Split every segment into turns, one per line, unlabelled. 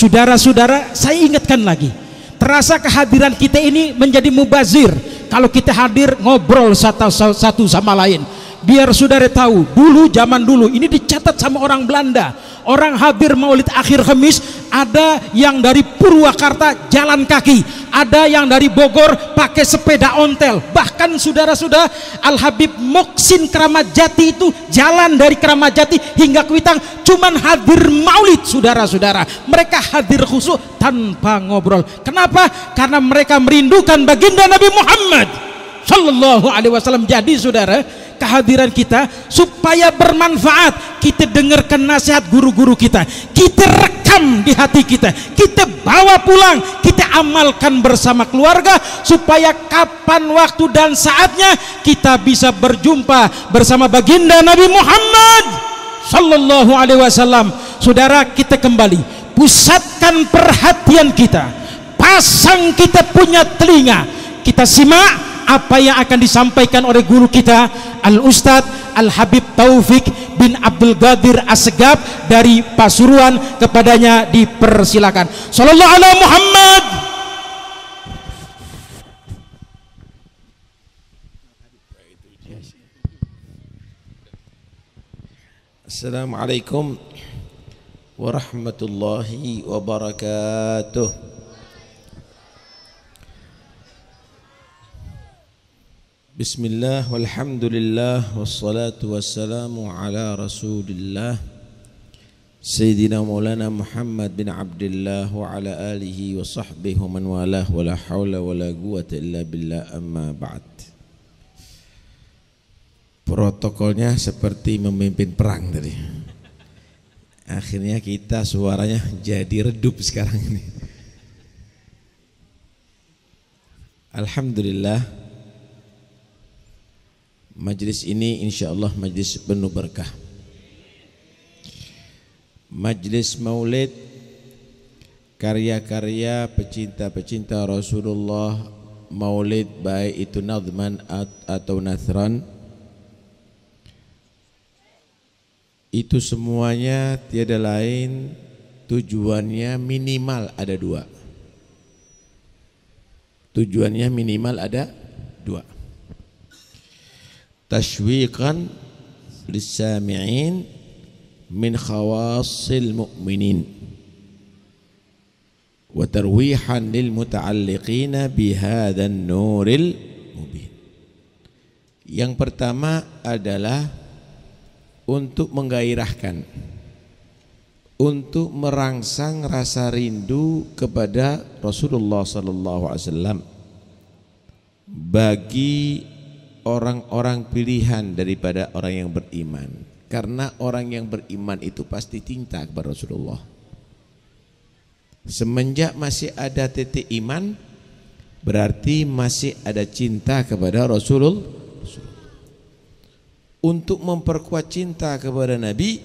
saudara-saudara, saya ingatkan lagi, terasa kehadiran kita ini menjadi mubazir kalau kita hadir ngobrol satu sama lain. Biar saudara tahu, dulu zaman dulu ini dicatat sama orang Belanda, orang hadir maulid akhir Khamis, ada yang dari Purwakarta jalan kaki, ada yang dari Bogor pakai sepeda ontel, bahkan saudara-saudara Al Habib Moksin Keramat Jati itu jalan dari Keramat Jati hingga Kuitang cuman hadir maulid. Saudara-saudara, mereka hadir khusyuk tanpa ngobrol. Kenapa? Karena mereka merindukan baginda Nabi Muhammad Sallallahu Alaihi Wasallam. Jadi saudara, kehadiran kita supaya bermanfaat, kita dengarkan nasihat guru-guru kita, kita rekam di hati kita, kita bawa pulang, kita amalkan bersama keluarga, supaya kapan waktu dan saatnya kita bisa berjumpa bersama baginda Nabi Muhammad Sallallahu Alaihi Wasallam. Saudara, kita kembali pusatkan perhatian kita, pasang kita punya telinga, kita simak apa yang akan disampaikan oleh guru kita Al-Ustadz Al-Habib Taufik bin Abdul Qadir Assegaf dari Pasuruan. Kepadanya dipersilakan. Sallallahu alaihi Muhammad.
Assalamualaikum warahmatullahi wabarakatuh. Bismillah walhamdulillah wassalatu wassalamu ala rasulillah Sayyidina Maulana Muhammad bin Abdullah wa ala alihi wa sahbihi wa man walah wa la hawla wa la quwata illa billah, amma ba'd. Protokolnya seperti memimpin perang tadi. Akhirnya kita suaranya jadi redup sekarang ini. Alhamdulillah, majlis ini insyaallah majlis penuh berkah. Majlis maulid karya-karya pecinta-pecinta Rasulullah, maulid baik itu nazman atau nathran, itu semuanya tiada lain tujuannya minimal ada dua. Tujuannya minimal ada dua. Tashwiqan lissami'in min khawassil mu'minin wa tarwihan lil muta'alliqina bihadzan nuril mubin. Yang pertama adalah untuk menggairahkan, untuk merangsang rasa rindu kepada Rasulullah sallallahu alaihi wasallam bagi orang-orang pilihan daripada orang yang beriman. Karena orang yang beriman itu pasti cinta kepada Rasulullah. Semenjak masih ada titik iman, berarti masih ada cinta kepada Rasulullah. Untuk memperkuat cinta kepada Nabi,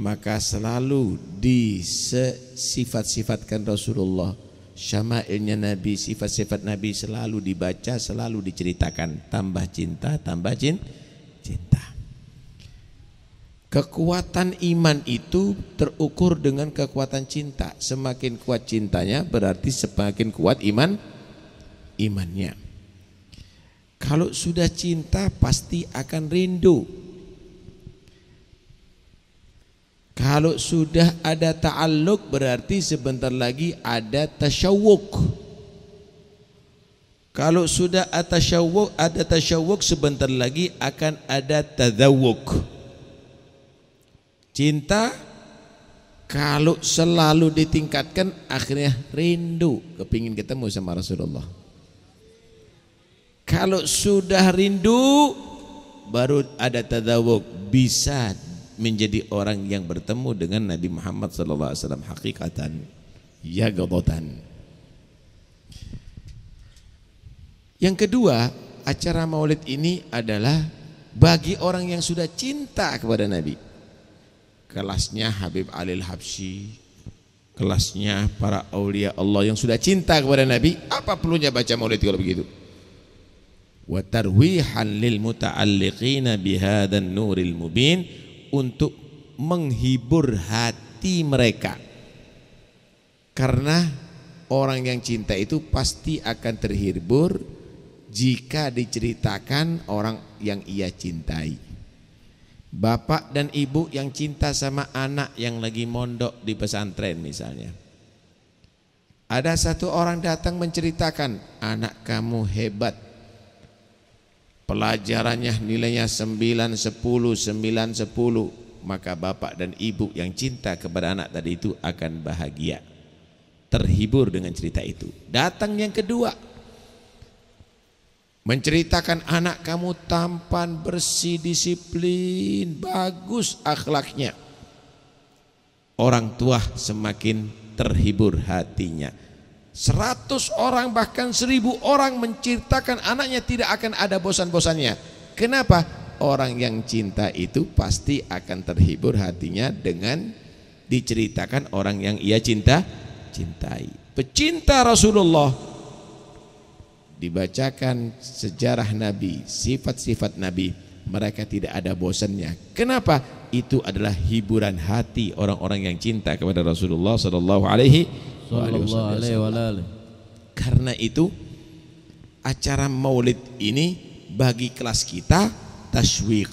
maka selalu disifat-sifatkan Rasulullah. Syama'ilnya Nabi, sifat-sifat Nabi selalu dibaca, selalu diceritakan. Tambah cinta, tambah cinta. Kekuatan iman itu terukur dengan kekuatan cinta. Semakin kuat cintanya berarti semakin kuat imannya. Kalau sudah cinta pasti akan rindu. Kalau sudah ada ta'alluq berarti sebentar lagi ada tasyawwuq. Kalau sudah ada tasyawwuq sebentar lagi akan ada tadzawwuq. Cinta kalau selalu ditingkatkan akhirnya rindu, kepingin ketemu sama Rasulullah. Kalau sudah rindu baru ada tadzawwuq, bisa menjadi orang yang bertemu dengan Nabi Muhammad SAW hakikatan yaqadatan. Yang kedua, acara maulid ini adalah bagi orang yang sudah cinta kepada Nabi. Kelasnya Habib Alil Habsyi, kelasnya para aulia Allah yang sudah cinta kepada Nabi. Apa perlunya baca maulid kalau begitu? Wa tarwihan lil muta'alliqina bihadzan nuril mubin, untuk menghibur hati mereka. Karena orang yang cinta itu pasti akan terhibur jika diceritakan orang yang ia cintai. Bapak dan ibu yang cinta sama anak yang lagi mondok di pesantren misalnya. Ada satu orang datang menceritakan, anak kamu hebat, pelajarannya nilainya 9, 10, 9, 10. Maka bapak dan ibu yang cinta kepada anak tadi itu akan bahagia, terhibur dengan cerita itu. Datang yang kedua, menceritakan anak kamu tampan, bersih, disiplin, bagus akhlaknya. Orang tua semakin terhibur hatinya. 100 orang bahkan 1000 orang menceritakan anaknya, tidak akan ada bosan-bosannya. Kenapa? Orang yang cinta itu pasti akan terhibur hatinya dengan diceritakan orang yang ia cintai. Pecinta Rasulullah, dibacakan sejarah Nabi, sifat-sifat Nabi, mereka tidak ada bosannya. Kenapa? Itu adalah hiburan hati orang-orang yang cinta kepada Rasulullah sallallahu alaihi wasallam. Karena itu acara Maulid ini bagi kelas kita tasywiq,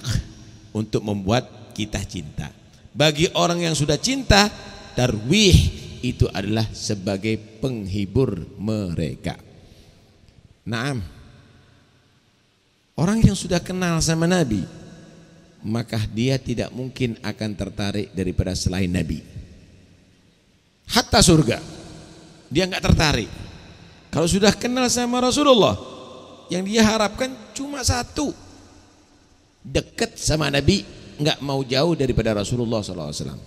untuk membuat kita cinta. Bagi orang yang sudah cinta, tarwih itu adalah sebagai penghibur mereka. Naam. Orang yang sudah kenal sama Nabi, maka dia tidak mungkin akan tertarik daripada selain Nabi. Hatta surga dia enggak tertarik. Kalau sudah kenal sama Rasulullah, yang dia harapkan cuma satu, dekat sama Nabi, enggak mau jauh daripada Rasulullah SAW.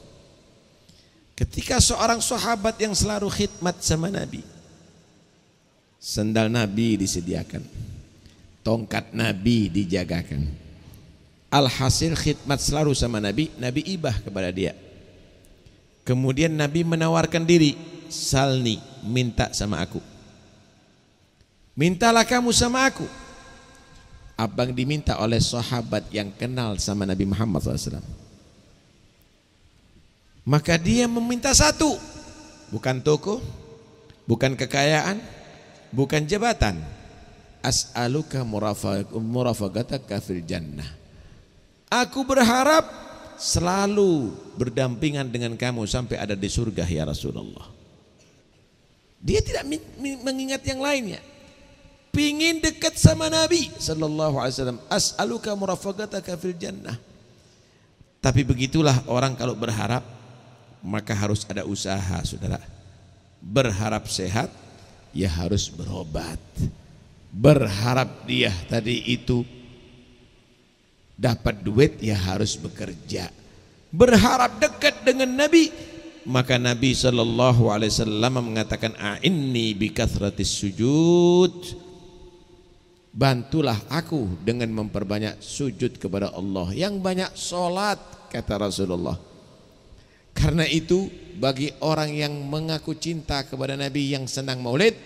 Ketika seorang sahabat yang selalu khidmat sama Nabi, sendal Nabi disediakan, tongkat Nabi dijagakan, alhasil khidmat selalu sama Nabi, Nabi ibah kepada dia. Kemudian Nabi menawarkan diri, salni, minta sama aku, mintalah kamu sama aku. Apa yang diminta oleh sahabat yang kenal sama Nabi Muhammad SAW? Maka dia meminta satu, bukan toko, bukan kekayaan, bukan jabatan. As'aluka murafaqataka fil jannah. Aku berharap selalu berdampingan dengan kamu sampai ada di surga ya Rasulullah. Dia tidak mengingat yang lainnya. Pingin dekat sama Nabi sallallahu alaihi wasallam. As'aluka murafaqataka fil jannah. Tapi begitulah orang kalau berharap, maka harus ada usaha, saudara. Berharap sehat, ya harus berobat. Berharap dia tadi itu dapat duit, ya harus bekerja. Berharap dekat dengan Nabi, maka Nabi sallallahu alaihi wasallam mengatakan, a'inni bi kathratis sujud. Bantulah aku dengan memperbanyak sujud kepada Allah, yang banyak solat, kata Rasulullah. Karena itu bagi orang yang mengaku cinta kepada Nabi, yang senang maulid,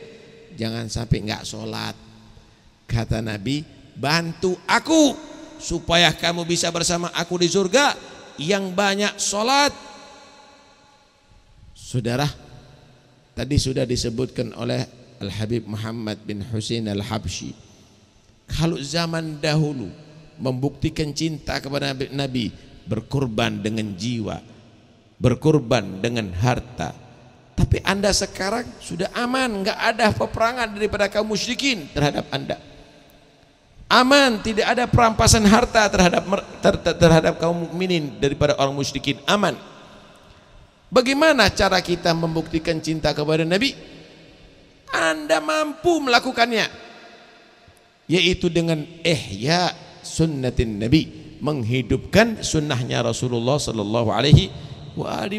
jangan sampai enggak solat. Kata Nabi, bantu aku supaya kamu bisa bersama aku di surga, yang banyak solat. Saudara, tadi sudah disebutkan oleh Al-Habib Muhammad bin Husain Al-Habsyi, kalau zaman dahulu membuktikan cinta kepada Nabi, berkorban dengan jiwa, berkorban dengan harta. Tapi anda sekarang sudah aman, enggak ada peperangan daripada kaum musyrikin terhadap anda. Aman, tidak ada perampasan harta terhadap kaum mukminin daripada orang musyrikin, aman. Bagaimana cara kita membuktikan cinta kepada Nabi? Anda mampu melakukannya, yaitu dengan ihya sunnatin Nabi, menghidupkan sunnahnya Rasulullah sallallahu alaihi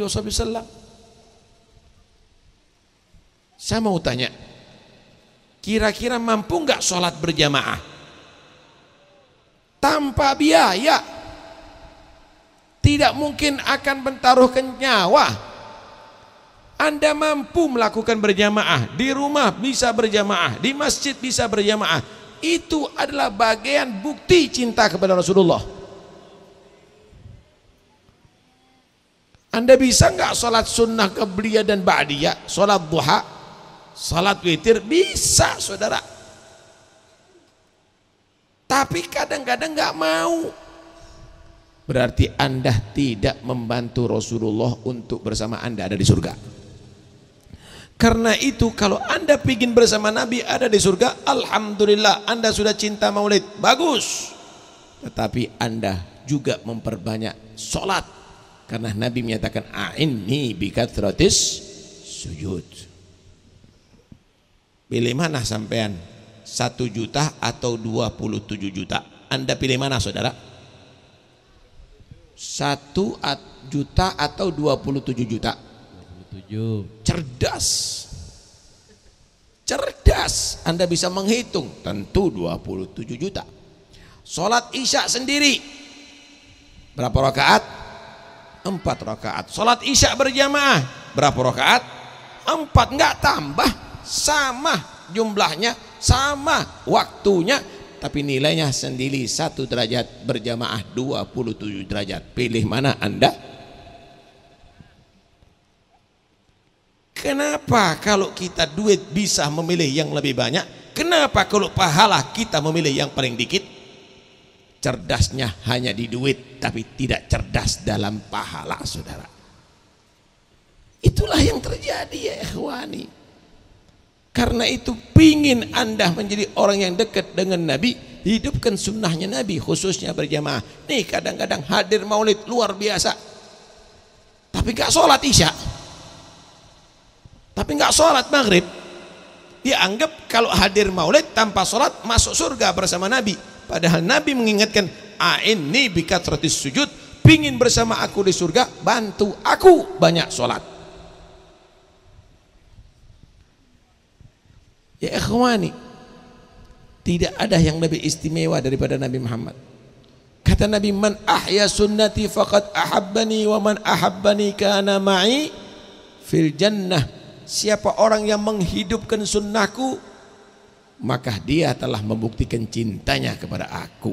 wasallam. Saya mau tanya, kira-kira mampu enggak sholat berjamaah tanpa biaya? Tidak mungkin akan mentaruhkan nyawa. Anda mampu melakukan berjamaah, di rumah bisa berjamaah, di masjid bisa berjamaah. Itu adalah bagian bukti cinta kepada Rasulullah. Anda bisa nggak sholat sunnah qabliyah dan ba'diyah, sholat duha, sholat witir? Bisa, saudara. Tapi kadang-kadang nggak mau. Berarti Anda tidak membantu Rasulullah untuk bersama Anda ada di surga. Karena itu kalau Anda pingin bersama Nabi ada di surga, alhamdulillah Anda sudah cinta maulid, bagus. Tetapi Anda juga memperbanyak sholat. Karena Nabi menyatakan a'inni bikathratis sujud. Pilih mana sampean? 1 juta atau 27 juta? Anda pilih mana, saudara? 1 juta atau 27 juta?
27.
Cerdas. Cerdas. Anda bisa menghitung. Tentu 27 juta. Sholat isya sendiri berapa rakaat? 4 rakaat. Sholat isya berjamaah berapa rakaat? 4. Enggak tambah, sama jumlahnya, sama waktunya, tapi nilainya sendiri 1 derajat, berjamaah 27 derajat. Pilih mana Anda? Kenapa kalau kita duit bisa memilih yang lebih banyak? Kenapa kalau pahala kita memilih yang paling dikit? Cerdasnya hanya di duit, tapi tidak cerdas dalam pahala, saudara. Itulah yang terjadi ya ikhwani. Karena itu pingin Anda menjadi orang yang dekat dengan Nabi, hidupkan sunnahnya Nabi, khususnya berjamaah. Nih kadang-kadang hadir maulid luar biasa, tapi gak sholat isya, tapi gak sholat maghrib. Dia anggap kalau hadir maulid tanpa sholat masuk surga bersama Nabi. Padahal Nabi mengingatkan a'inni bikathratis sujud, pingin bersama aku di surga, bantu aku banyak sholat. Ya ikhwani, tidak ada yang lebih istimewa daripada Nabi Muhammad. Kata Nabi, man ahya sunnati faqad ahabbani wa man ahabbani kana ma'i fil jannah. Siapa orang yang menghidupkan sunnahku, maka dia telah membuktikan cintanya kepada aku.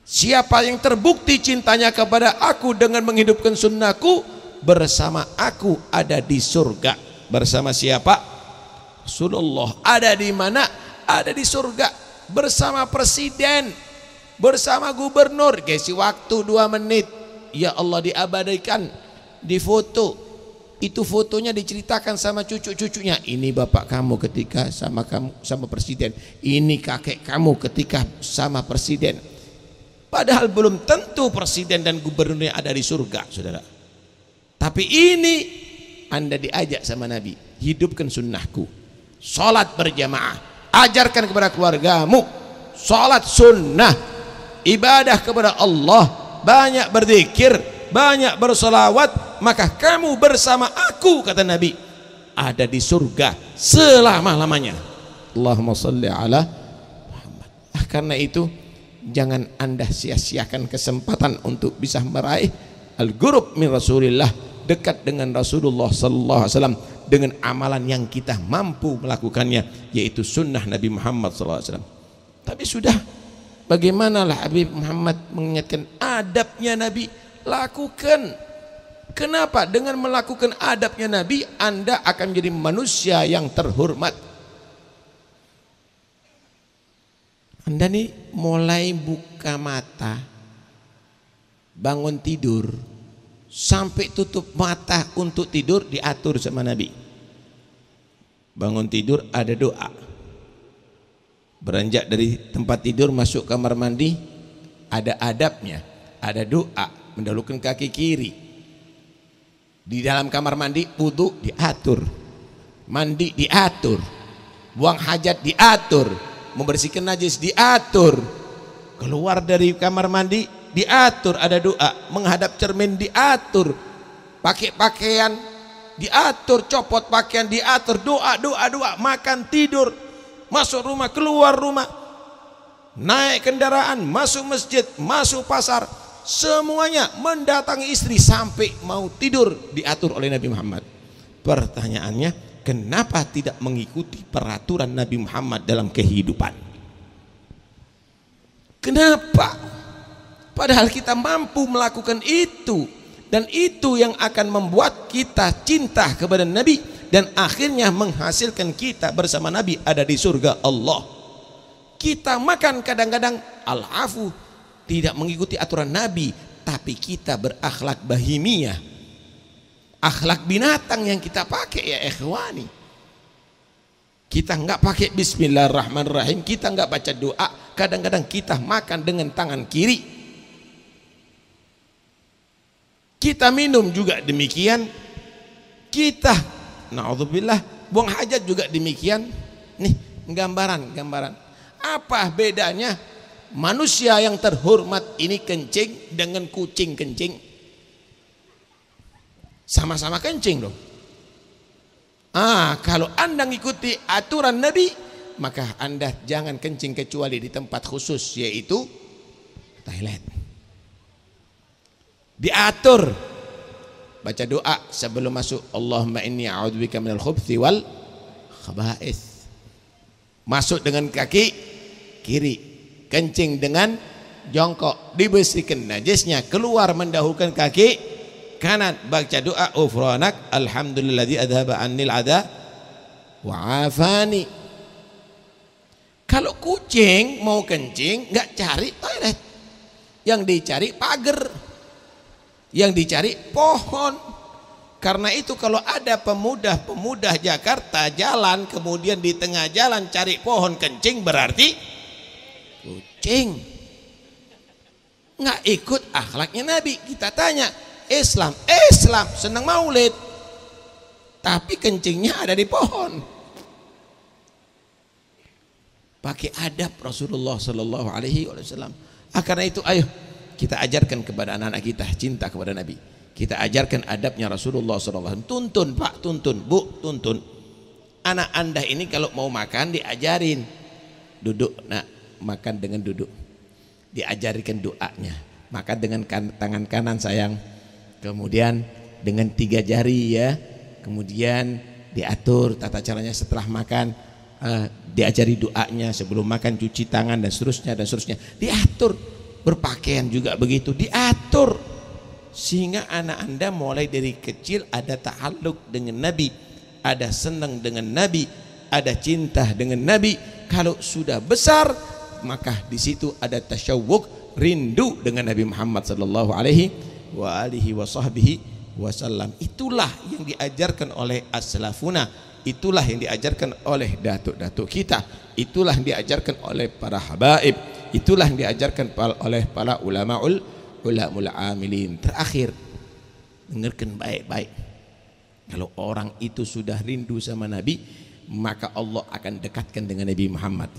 Siapa yang terbukti cintanya kepada aku dengan menghidupkan sunnahku, bersama aku ada di surga. Bersama siapa? Rasulullah. Ada di mana? Ada di surga. Bersama presiden, bersama gubernur. Kasih waktu 2 menit, ya Allah, diabadikan, difoto. Itu fotonya diceritakan sama cucu-cucunya. Ini bapak kamu ketika sama kamu sama presiden. Ini kakek kamu ketika sama presiden. Padahal belum tentu presiden dan gubernurnya ada di surga, saudara. Tapi ini Anda diajak sama Nabi, hidupkan sunnahku, sholat berjamaah, ajarkan kepada keluargamu, sholat sunnah, ibadah kepada Allah, banyak berzikir, banyak bersolawat, maka kamu bersama aku, kata Nabi, ada di surga selama-lamanya. Allahumma salli ala Muhammad. Karena itu jangan Anda sia-siakan kesempatan untuk bisa meraih al-qurub min Rasulillah, dekat dengan Rasulullah sallallahu alaihi wasallam dengan amalan yang kita mampu melakukannya, yaitu sunnah Nabi Muhammad sallallahu alaihi wasallam. Tapi sudah, bagaimanalah Habib Muhammad mengingatkan adabnya Nabi, lakukan. Kenapa? Dengan melakukan adabnya Nabi, Anda akan menjadi manusia yang terhormat. Anda nih mulai buka mata, bangun tidur, sampai tutup mata untuk tidur diatur sama Nabi. Bangun tidur ada doa, beranjak dari tempat tidur masuk kamar mandi ada adabnya, ada doa, mendahulukan kaki kiri. Di dalam kamar mandi wudu diatur, mandi diatur, buang hajat diatur, membersihkan najis diatur, keluar dari kamar mandi diatur, ada doa, menghadap cermin diatur, pakai pakaian diatur, copot pakaian diatur, doa, makan, tidur, masuk rumah, keluar rumah, naik kendaraan, masuk masjid, masuk pasar, semuanya, mendatangi istri sampai mau tidur diatur oleh Nabi Muhammad. Pertanyaannya, kenapa tidak mengikuti peraturan Nabi Muhammad dalam kehidupan? Kenapa? Padahal kita mampu melakukan itu. Dan itu yang akan membuat kita cinta kepada Nabi, dan akhirnya menghasilkan kita bersama Nabi ada di surga Allah. Kita makan kadang-kadang al-afu, tidak mengikuti aturan Nabi, tapi kita berakhlak bahimiyah, akhlak binatang yang kita pakai ya ikhwani. Kita nggak pakai bismillahirrahmanirrahim, kita nggak baca doa, kadang-kadang kita makan dengan tangan kiri. Kita minum juga demikian. Kita naudzubillah buang hajat juga demikian. Nih gambaran. Apa bedanya manusia yang terhormat ini kencing dengan kucing kencing? Sama-sama kencing dong. Kalau Anda ngikuti aturan Nabi, maka Anda jangan kencing kecuali di tempat khusus, yaitu toilet. Diatur, baca doa sebelum masuk, Allahumma inni a'udzubika minal khubthi wal khaba'ith. Masuk dengan kaki kiri, kencing dengan jongkok, dibersihkan najisnya, keluar mendahulukan kaki kanan, baca doa ufranak alhamdulilladzi adhaba annil adha wa afani. Kalau kucing mau kencing nggak cari toilet, yang dicari pagar, yang dicari pohon. Karena itu kalau ada pemuda Jakarta jalan, kemudian di tengah jalan cari pohon kencing, berarti kucing, nggak ikut akhlaknya Nabi. Kita tanya, Islam senang maulid, tapi kencingnya ada di pohon. Pakai adab Rasulullah Sallallahu Alaihi Wasallam. Karena itu ayo kita ajarkan kepada anak-anak kita cinta kepada Nabi. Kita ajarkan adabnya Rasulullah SAW. Tuntun Pak, tuntun Bu, tuntun. Anak Anda ini kalau mau makan diajarin. Duduk, nak, makan dengan duduk. Diajarkan doanya. Makan dengan tangan kanan sayang. Kemudian dengan 3 jari ya. Kemudian diatur tata caranya setelah makan. Diajari doanya sebelum makan, cuci tangan dan seterusnya. Diatur. Berpakaian juga begitu, diatur, sehingga anak Anda mulai dari kecil ada ta'alluq dengan Nabi, ada senang dengan Nabi, ada cinta dengan Nabi. Kalau sudah besar, maka di situ ada tasyawwuq, rindu dengan Nabi Muhammad sallallahu alaihi wasallam. Itulah yang diajarkan oleh as-salafuna, itulah yang diajarkan oleh datuk-datuk kita, itulah yang diajarkan oleh para habaib, itulah yang diajarkan oleh para ulama'ul amilin. Terakhir, dengarkan baik-baik. Kalau orang itu sudah rindu sama Nabi, maka Allah akan dekatkan dengan Nabi Muhammad.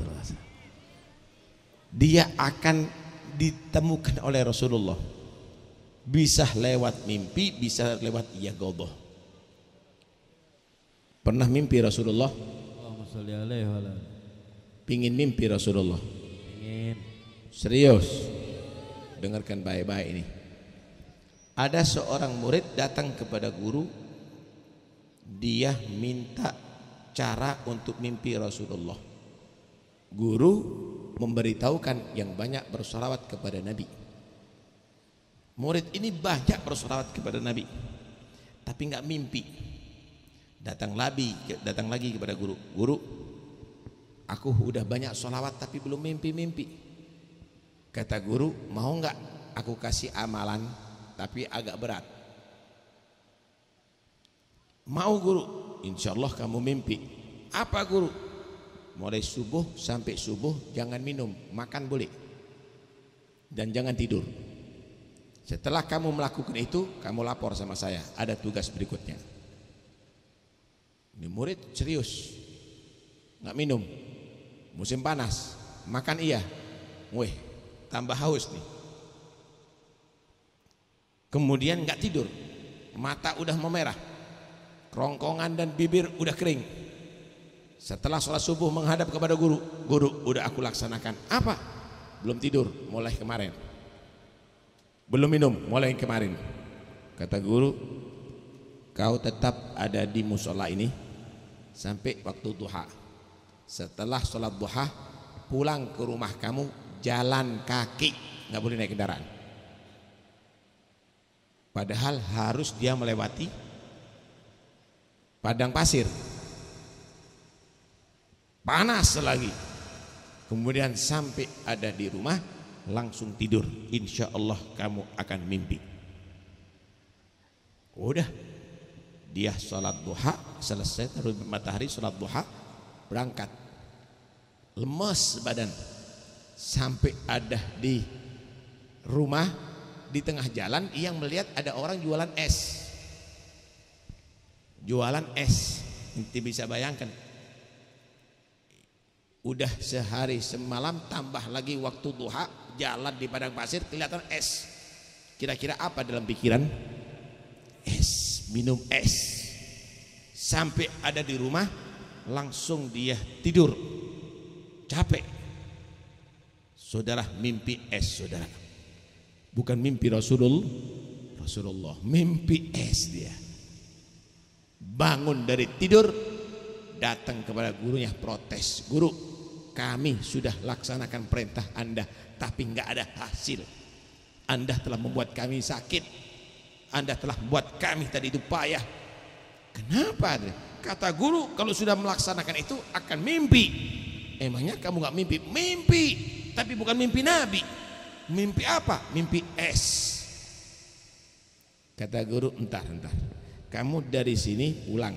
Dia akan ditemukan oleh Rasulullah. Bisa lewat mimpi, bisa lewat yaqadhah. Pernah mimpi Rasulullah? Pingin mimpi Rasulullah? Serius, dengarkan baik-baik ini. Ada seorang murid datang kepada guru, dia minta cara untuk mimpi Rasulullah. Guru memberitahukan yang banyak bersolawat kepada Nabi. Murid ini banyak bersolawat kepada Nabi, tapi nggak mimpi. Datang lagi kepada guru. Guru, aku udah banyak solawat tapi belum mimpi-mimpi. Kata guru, mau nggak aku kasih amalan tapi agak berat? Mau guru, insya Allah kamu mimpi. Apa guru? Mulai subuh sampai subuh jangan minum, makan boleh, dan jangan tidur. Setelah kamu melakukan itu, kamu lapor sama saya, ada tugas berikutnya. Ini murid serius, nggak minum, musim panas, makan iya, tambah haus nih. Kemudian nggak tidur, mata udah memerah, kerongkongan dan bibir udah kering. Setelah sholat subuh menghadap kepada guru, guru udah aku laksanakan. Apa? Belum tidur, mulai kemarin. Belum minum, mulai kemarin. Kata guru, kau tetap ada di musola ini sampai waktu duha. Setelah sholat duha, pulang ke rumah kamu, jalan kaki, nggak boleh naik kendaraan. Padahal harus dia melewati padang pasir, panas lagi. Kemudian sampai ada di rumah langsung tidur, insya Allah kamu akan mimpi. Udah, dia sholat duha, selesai terbit matahari, sholat duha, berangkat. Lemes badan. Sampai ada di rumah, di tengah jalan yang melihat ada orang jualan es. Jualan es, nanti bisa bayangkan. Udah sehari semalam, tambah lagi waktu duha, jalan di padang pasir, kelihatan es. Kira-kira apa dalam pikiran? Es, minum es. Sampai ada di rumah, langsung dia tidur, capek. Saudara, mimpi es, saudara. Bukan mimpi Rasulullah, mimpi es dia. Bangun dari tidur, datang kepada gurunya protes. Guru, kami sudah laksanakan perintah Anda, tapi nggak ada hasil. Anda telah membuat kami sakit. Anda telah membuat kami tadi itu payah. Kenapa? Kata guru, kalau sudah melaksanakan itu akan mimpi. Emangnya kamu nggak mimpi? Mimpi, tapi bukan mimpi Nabi. Mimpi apa? Mimpi es. Kata guru, entar. Kamu dari sini pulang,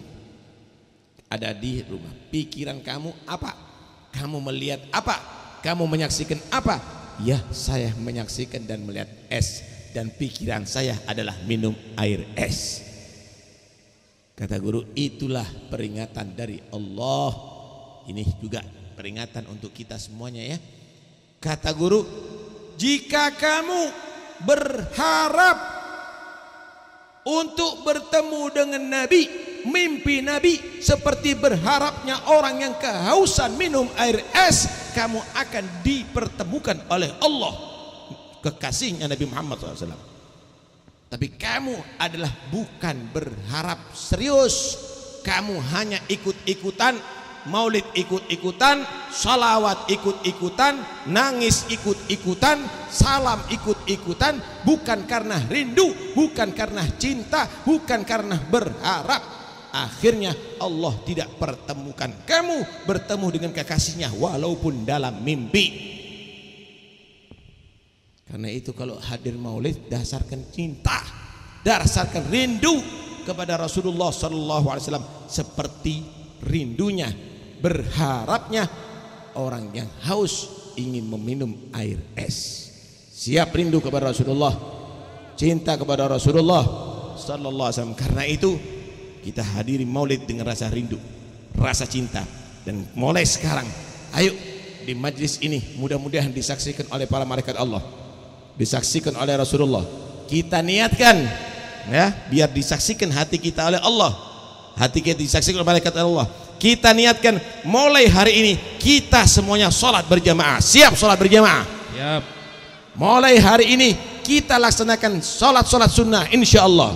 ada di rumah. Pikiran kamu apa? Kamu melihat apa? Kamu menyaksikan apa? Ya, saya menyaksikan dan melihat es. Dan pikiran saya adalah minum air es. Kata guru, itulah peringatan dari Allah. Ini juga peringatan untuk kita semuanya ya. Kata guru, jika kamu berharap untuk bertemu dengan Nabi, mimpi Nabi seperti berharapnya orang yang kehausan minum air es, kamu akan dipertemukan oleh Allah, kekasihnya Nabi Muhammad SAW. Tapi kamu adalah bukan berharap serius, kamu hanya ikut-ikutan, maulid ikut-ikutan, salawat ikut-ikutan, nangis ikut-ikutan, salam ikut-ikutan, bukan karena rindu, bukan karena cinta, bukan karena berharap. Akhirnya Allah tidak pertemukan kamu bertemu dengan kekasihnya walaupun dalam mimpi. Karena itu kalau hadir maulid, dasarkan cinta, dasarkan rindu kepada Rasulullah SAW seperti rindunya, berharapnya orang yang haus ingin meminum air es. Siap rindu kepada Rasulullah, cinta kepada Rasulullah sallallahu alaihi wasallam. Karena itu kita hadiri maulid dengan rasa rindu, rasa cinta. Dan mulai sekarang, ayo di majlis ini mudah-mudahan disaksikan oleh para malaikat Allah, disaksikan oleh Rasulullah. Kita niatkan ya, biar disaksikan hati kita oleh Allah, hati kita disaksikan oleh malaikat Allah. Kita niatkan mulai hari ini kita semuanya sholat berjamaah. Siap sholat berjamaah? Siap. Mulai hari ini kita laksanakan sholat sunnah, insya Allah.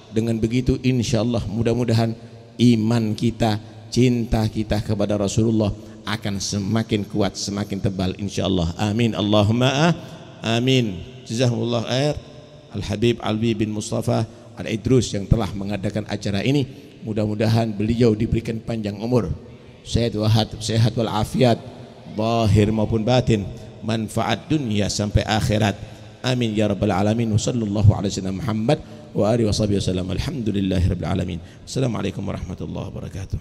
Dengan begitu insya Allah mudah-mudahan iman kita, cinta kita kepada Rasulullah akan semakin kuat, semakin tebal insya Allah. Amin Allahumma amin. Jazakumullah khair Al-Habib Alwi bin Mustafa Al-Idrus yang telah mengadakan acara ini. Mudah-mudahan beliau diberikan panjang umur, sehat walafiat, zahir maupun batin, manfaat dunia sampai akhirat. Amin ya rabbal alamin. Wassallallahu ala sayyidina Muhammad wa alihi washabihi wasallam. Alhamdulillahirabbil alamin. Assalamualaikum warahmatullahi wabarakatuh.